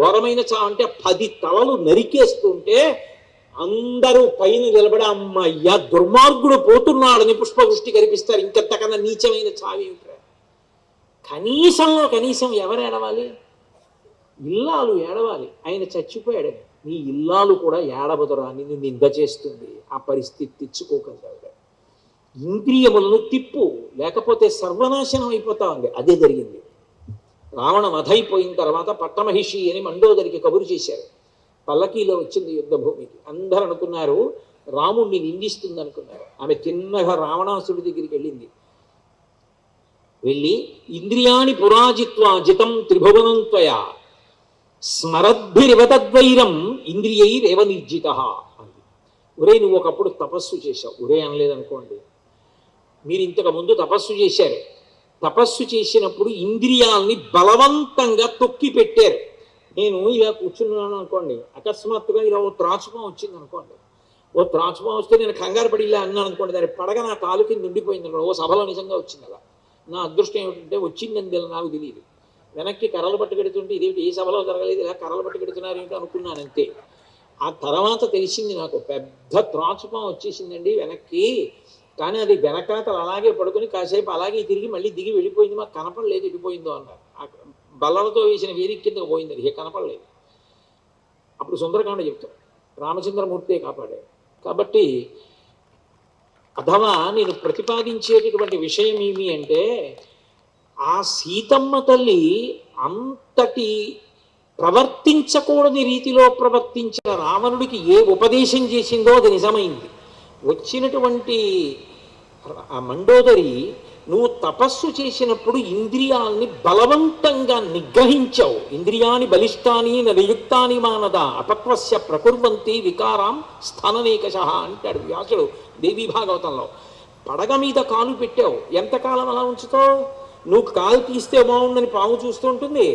ఘోరమైన చావు అంటే 10 తలలు నరికేస్తుంటే అందరూ పైన నిలబడి అమ్మయ్య దుర్మార్గుడు పోతున్నాడని పుష్పవృష్టి కనిపిస్తారు. ఇంకెంతకన్నా నీచమైన చావేమిట్రా? కనీసం ఎవరు ఏడవాలి? ఇల్లాలు ఏడవాలి. ఆయన చచ్చిపోయాడు. నీ ఇల్లాలు కూడా ఏడవదురా, నిన్ను నింద చేస్తుంది. ఆ పరిస్థితి తెచ్చుకోగలగాడు. ఇంద్రియములను తిప్పు, లేకపోతే సర్వనాశనం అయిపోతా ఉంది. అదే జరిగింది. రావణ వధైపోయిన తర్వాత పట్టమహిషి అని మండోదరికి కబురు చేశారు. పల్లకీలో వచ్చింది యుద్ధభూమికి. అందరూ అనుకున్నారు రాముణ్ణి నిందిస్తుంది అనుకున్నారు. ఆమె చిన్నగా రావణాసుడి దగ్గరికి వెళ్ళింది. వెళ్ళి ఇంద్రియాణి పురాజిత్వా జితం త్రిభువనం త్వయా స్మరద్భిరివతద్వైరం ఇంద్రియైరేవ నిర్జిత అంది. ఒరే నువ్వు ఒకప్పుడు తపస్సు చేశావు. ఒరే అనలేదనుకోండి. మీరు ఇంతకు ముందు తపస్సు చేశారు. తపస్సు చేసినప్పుడు ఇంద్రియాలని బలవంతంగా తొక్కి పెట్టారు. నేను ఇలా కూర్చున్నాను అనుకోండి, అకస్మాత్తుగా ఇలా ఓ త్రాచుపం వచ్చింది అనుకోండి. ఓ త్రాచుపం వస్తే నేను కంగారు పడి ఇలా అన్నాను అనుకోండి, దాని పడగ నా కాలు కింద ఉండిపోయింది అనుకోండి. ఓ సభలో నిజంగా వచ్చింది అలా. నా అదృష్టం ఏమిటంటే వచ్చిందని నాకు తెలియదు. వెనక్కి కర్రలు పట్టుకెడుతుంటే ఇదేమిటి ఏ సభలో జరగలేదు, ఇలా కర్రలు పట్టుకెడుతున్నారు ఏంటో అనుకున్నాను అంతే. ఆ తర్వాత తెలిసింది నాకు, పెద్ద త్రాచుపం వచ్చేసిందండి వెనక్కి. కానీ అది వెనకాతలు అలాగే పడుకొని కాసేపు అలాగే తిరిగి మళ్ళీ దిగి వెళ్ళిపోయింది. మాకు కనపడలేదు ఎడిపోయిందో అన్నారు. బల్లలతో వేసిన వేదిక కిందకు పోయింది, అది కనపడలేదు. అప్పుడు సుందరకాండ చెప్తాడు, రామచంద్రమూర్తే కాపాడాడు. కాబట్టి అథవా నేను ప్రతిపాదించేటటువంటి విషయం ఏమి అంటే, ఆ సీతమ్మ తల్లి అంతటి ప్రవర్తించకూడని రీతిలో ప్రవర్తించిన రావణుడికి ఏ ఉపదేశం చేసిందో అది నిజమైంది. వచ్చినటువంటి ఆ మండోదరి, నువ్వు తపస్సు చేసినప్పుడు ఇంద్రియాల్ని బలవంతంగా నిగ్రహించావు. ఇంద్రియాని బలిష్టాని నయుక్తాని మానద అపక్వస్య ప్రకుర్వంతి వికారాం స్థాననేకశ అంటాడు వ్యాసుడు దేవీ భాగవతంలో. పడగ మీద కాలు పెట్టావు, ఎంతకాలం అలా ఉంచుతావు? నువ్వు కాలు తీస్తే బాగుందని పాము చూస్తూ ఉంటుంది.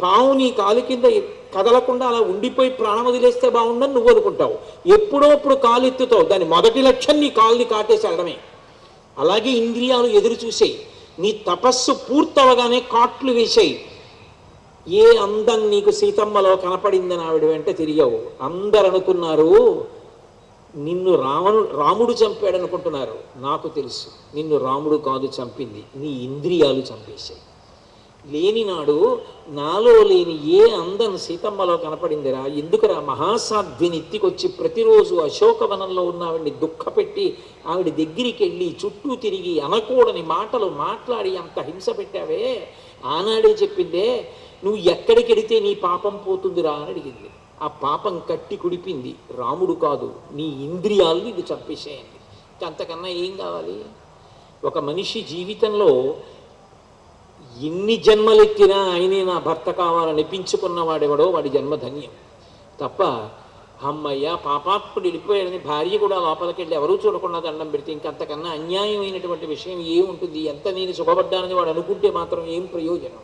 పాము నీ కాలు కింద కదలకుండా అలా ఉండిపోయి ప్రాణం వదిలేస్తే బాగుండని నువ్వు అనుకుంటావు. ఎప్పుడోప్పుడు కాలు ఎత్తుతావు, దాని మొదటి లక్ష్యం నీ కాలుని కాటేసి వెళ్ళడమే. అలాగే ఇంద్రియాలు ఎదురు చూసేయి. నీ తపస్సు పూర్తవగానే కాట్లు వేసేయి. ఏ అందం నీకు సీతమ్మలో కనపడిందని ఆవిడ వెంట తిరిగావు. అందరు అనుకున్నారు నిన్ను రాముడు చంపాడు అనుకుంటున్నారు. నాకు తెలుసు నిన్ను రాముడు కాదు చంపింది, నీ ఇంద్రియాలు చంపేశాయి. లేనినాడు నాలో లేని ఏ అందం సీతమ్మలో కనపడిందిరా? ఎందుకురా మహాసాధ్విని ఎత్తికొచ్చి ప్రతిరోజు అశోకవనంలో ఉన్న ఆవిడ్ని దుఃఖపెట్టి ఆవిడ దగ్గరికి వెళ్ళి చుట్టూ తిరిగి అనకూడని మాటలు మాట్లాడి అంత హింస పెట్టావే? ఆనాడే చెప్పిందే నువ్వు ఎక్కడికి వెడితే నీ పాపం పోతుందిరా అని అడిగింది. ఆ పాపం కట్టి కుడిపింది. రాముడు కాదు, నీ ఇంద్రియాలు ఇది చంపేసేయండి. అంతకన్నా ఏం కావాలి? ఒక మనిషి జీవితంలో ఎన్ని జన్మలెత్తినా ఆయనే నా భర్త కావాలనిపించుకున్న వాడెవడో వాడి జన్మ ధన్యం. తప్ప అమ్మయ్య పాపాత్ముడు వెళ్ళిపోయాడని భార్య కూడా లోపలికి వెళ్ళి ఎవరూ చూడకుండా దండం పెడితే ఇంకంతకన్నా అన్యాయమైనటువంటి విషయం ఏముంటుంది? ఎంత నేను సుఖపడ్డానని వాడు అనుకుంటే మాత్రం ఏం ప్రయోజనం?